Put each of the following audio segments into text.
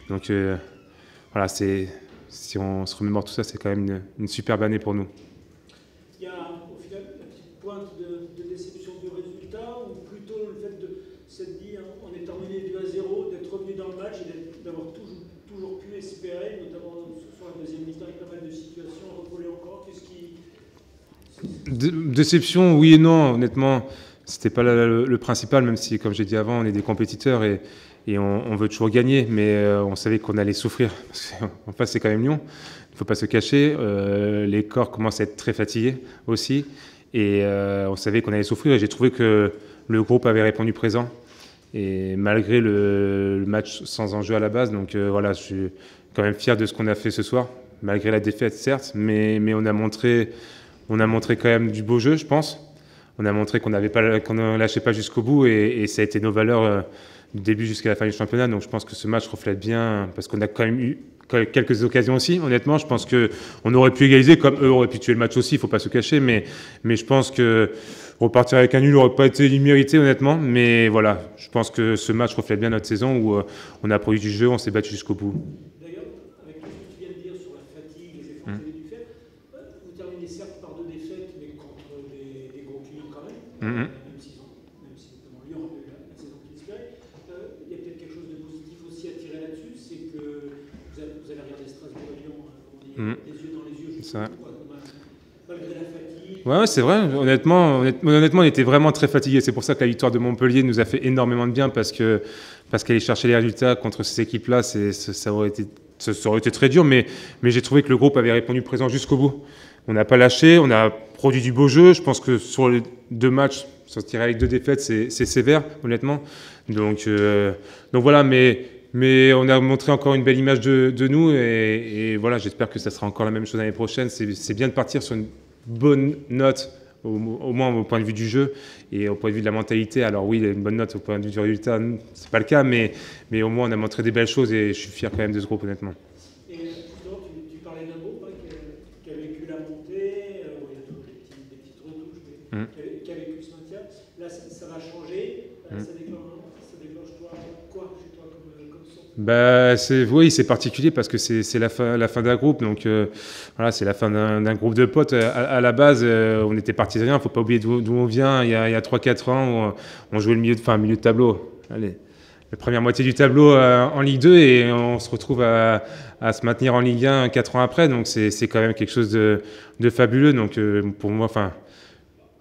Donc voilà, si on se remémore tout ça, c'est quand même une superbe année pour nous. Il y a au final la petite pointe de déception du résultat, ou plutôt le fait de s'être dit, en étant mené 2-0, d'être revenu dans le match et d'avoir toujours pu espérer, notamment sur la deuxième mi-temps avec pas mal de situations, recoller encore. Qu'est-ce qui... Déception, oui et non, honnêtement, c'était pas le principal, même si, comme j'ai dit avant, on est des compétiteurs et on veut toujours gagner, mais on savait qu'on allait souffrir, parce qu'en face c'est quand même Lyon, il ne faut pas se cacher, les corps commencent à être très fatigués aussi, et on savait qu'on allait souffrir, et j'ai trouvé que le groupe avait répondu présent, et malgré le match sans enjeu à la base, donc voilà, je suis quand même fier de ce qu'on a fait ce soir, malgré la défaite certes, mais on a montré quand même du beau jeu, je pense. On a montré qu'on ne lâchait pas jusqu'au bout et ça a été nos valeurs du début jusqu'à la fin du championnat. Donc je pense que ce match reflète bien, parce qu'on a quand même eu quelques occasions aussi. Honnêtement, je pense qu'on aurait pu égaliser, comme eux auraient pu tuer le match aussi, il ne faut pas se cacher. Mais je pense que repartir avec un nul n'aurait pas été immérité, honnêtement. Mais voilà, je pense que ce match reflète bien notre saison où on a produit du jeu, on s'est battu jusqu'au bout. D'ailleurs, avec tout ce que tu viens de dire sur la fatigue, les efforts que vous avez dû faire, vous terminez certes par 2 défaites, mais contre des gros clients quand même, même si notamment Lyon a eu la saison qu'il espérait. Il y a peut-être quelque chose de positif aussi à tirer là-dessus, c'est que vous avez regardé Strasbourg et Lyon, on est des yeux dans les yeux, malgré la fatigue. Ouais, c'est vrai. Honnêtement, on était vraiment très fatigués. C'est pour ça que la victoire de Montpellier nous a fait énormément de bien, parce qu'aller chercher les résultats contre ces équipes-là, ça aurait été très dur, mais j'ai trouvé que le groupe avait répondu présent jusqu'au bout. On n'a pas lâché, on a produit du beau jeu. Je pense que sur les 2 matchs, se tirer avec 2 défaites, c'est sévère, honnêtement. Donc voilà, mais on a montré encore une belle image de nous, et voilà, j'espère que ça sera encore la même chose l'année prochaine. C'est bien de partir sur une bonne note, au moins au point de vue du jeu et au point de vue de la mentalité. Alors oui, une bonne note au point de vue du résultat, c'est pas le cas, mais au moins on a montré des belles choses et je suis fier quand même de ce groupe, honnêtement. Et justement, tu parlais d'un groupe qui a vécu la montée, il y a toujours des petites retouches, mais qui a vécu ce maintien. Là, ça va changer, ça déclenche quoi chez toi comme son? Oui, c'est particulier parce que c'est la fin d'un groupe. Donc voilà, c'est la fin d'un groupe de potes. À la base, on était partis de rien. Il ne faut pas oublier d'où on vient. Il y a 3-4 ans, on jouait le milieu de tableau. Allez, la première moitié du tableau en Ligue 2 et on se retrouve à se maintenir en Ligue 1 4 ans après. Donc c'est quand même quelque chose de fabuleux. Donc pour moi,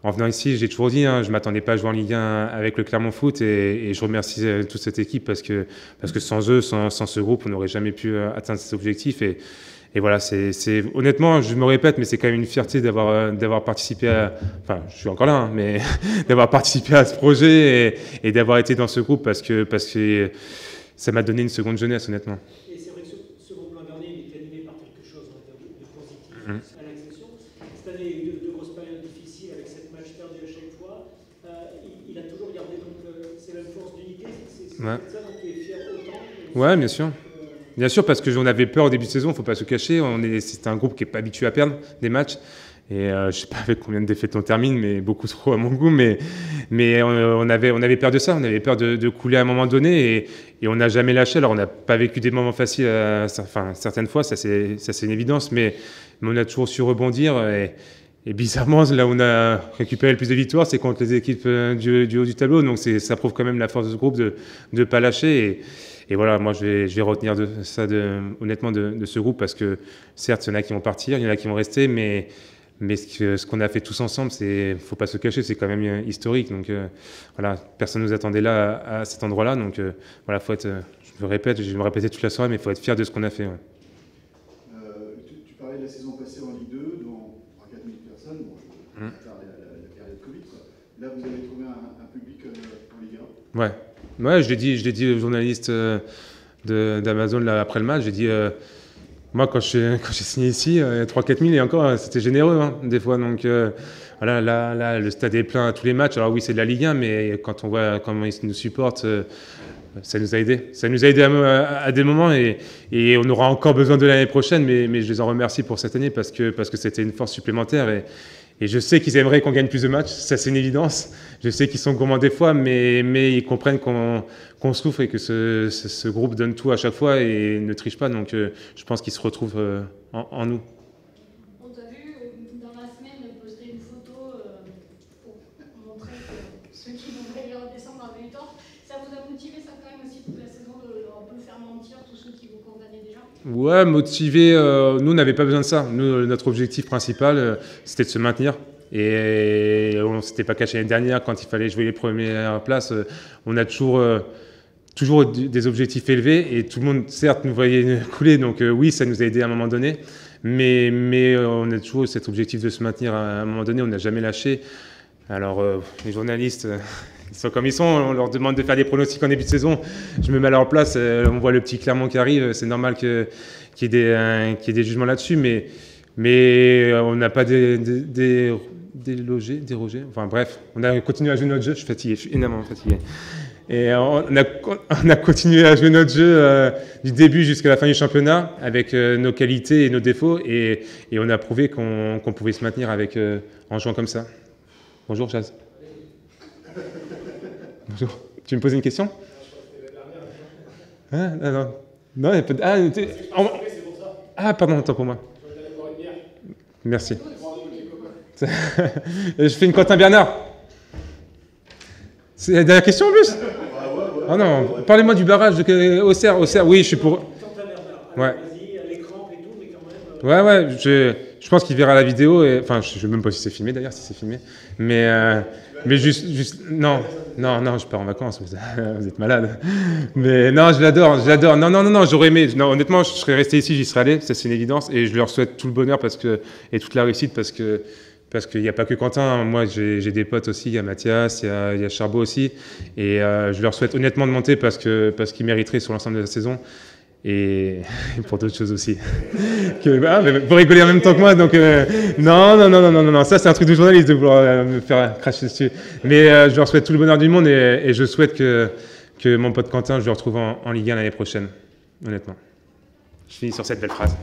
en venant ici, j'ai toujours dit, je ne m'attendais pas à jouer en Ligue 1 avec le Clermont Foot et je remercie toute cette équipe parce que sans eux, sans ce groupe, on n'aurait jamais pu atteindre cet objectif. Et voilà, honnêtement, je me répète, mais c'est quand même une fierté d'avoir participé enfin, je suis encore là, mais d'avoir participé à ce projet et d'avoir été dans ce groupe parce que ça m'a donné une seconde jeunesse, honnêtement. Et c'est vrai que ce groupe-là dernier, il est animé par quelque chose de positif à l'accession. Cette année, il y a eu de grosses périodes difficiles avec 7 matchs perdus à chaque fois. Il a toujours gardé donc c'est la force d'unité. C'est peut-être ça dont tu es fier autant. Ouais, bien sûr. Bien sûr, parce qu'on avait peur au début de saison, il ne faut pas se cacher. C'est un groupe qui n'est pas habitué à perdre des matchs. Et je ne sais pas avec combien de défaites on termine, mais beaucoup trop à mon goût. Mais on avait peur de ça, on avait peur de couler à un moment donné et on n'a jamais lâché. Alors on n'a pas vécu des moments faciles, certaines fois, ça c'est une évidence, mais on a toujours su rebondir. Et bizarrement, là où on a récupéré le plus de victoires, c'est contre les équipes du haut du tableau. Donc ça prouve quand même la force de ce groupe de ne pas lâcher. Et voilà, moi je vais retenir honnêtement de ce groupe parce que certes, il y en a qui vont partir, il y en a qui vont rester, mais ce qu'on a fait tous ensemble, faut pas se cacher, c'est quand même historique. Donc voilà, personne ne nous attendait là à cet endroit-là. Donc voilà, faut être, je me répète, je vais me répéter toute la soirée, mais il faut être fier de ce qu'on a fait. Ouais. Tu parlais de la saison passée en Ligue 2, dont 4000 personnes, à part la période Covid, quoi. Là, vous avez trouvé un public en Ligue 1. Ouais, je l'ai dit aux journalistes d'Amazon là, après le match, j'ai dit, moi quand j'ai signé ici, 3-4 000 et encore, c'était généreux des fois. Donc voilà, là, le stade est plein à tous les matchs. Alors oui, c'est de la Ligue 1, mais quand on voit comment ils nous supportent, ça nous a aidé. Ça nous a aidé à des moments et on aura encore besoin de l'année prochaine, mais je les en remercie pour cette année parce que c'était une force supplémentaire Et je sais qu'ils aimeraient qu'on gagne plus de matchs, ça c'est une évidence. Je sais qu'ils sont gourmands des fois, mais ils comprennent qu'on souffre et que ce groupe donne tout à chaque fois et ne triche pas. Donc je pense qu'ils se retrouvent en nous. On t'a vu dans la semaine poster une photo pour montrer que ceux qui voudraient redescendre avaient eu tort. Ça vous a motivé ça quand même aussi toute la saison de un peu faire mentir tous ceux qui vous condamnaient déjà? Ouais, motivé, nous on n'avait pas besoin de ça. Nous, notre objectif principal, c'était de se maintenir. Et on ne s'était pas caché l'année dernière quand il fallait jouer les premières places. On a toujours des objectifs élevés et tout le monde, certes, nous voyait couler. Donc oui, ça nous a aidé à un moment donné. Mais on a toujours cet objectif de se maintenir à un moment donné. On n'a jamais lâché. Alors les journalistes, ils sont comme ils sont. On leur demande de faire des pronostics en début de saison. Je me mets à leur place. On voit le petit Clermont qui arrive. C'est normal qu'il y ait des jugements là-dessus. Mais on n'a pas dérogé. Enfin bref, on a continué à jouer notre jeu. Je suis fatigué, je suis énormément fatigué. Et on a continué à jouer notre jeu du début jusqu'à la fin du championnat avec nos qualités et nos défauts. Et on a prouvé qu'on pouvait se maintenir en jouant comme ça. Bonjour Chaz. Bonjour. Tu me posais une question? Ah, non, il y a pas de... pardon, attends pour moi. Merci. Je fais une Quentin Bernard. C'est la dernière question en plus? Ah non, parlez-moi du barrage de Auxerre. Oui, je suis pour. Ouais. Ouais, je pense qu'il verra la vidéo. Enfin, je ne sais même pas si c'est filmé d'ailleurs, si c'est filmé. Mais juste. Non, je pars en vacances. Vous êtes malade. Mais non, je l'adore. Non, j'aurais aimé. Non, honnêtement, je serais resté ici, j'y serais allé. Ça, c'est une évidence. Et je leur souhaite tout le bonheur et toute la réussite parce qu'il n'y a pas que Quentin. Moi, j'ai des potes aussi. Il y a Mathias, il y a Charbot aussi. Et je leur souhaite honnêtement de monter parce qu'ils mériteraient sur l'ensemble de la saison. Et pour d'autres choses aussi. Mais vous rigolez en même temps que moi, donc non, ça c'est un truc de journaliste de vouloir me faire cracher dessus. Mais je leur souhaite tout le bonheur du monde et je souhaite que mon pote Quentin, je le retrouve en Ligue 1 l'année prochaine, honnêtement. Je finis sur cette belle phrase.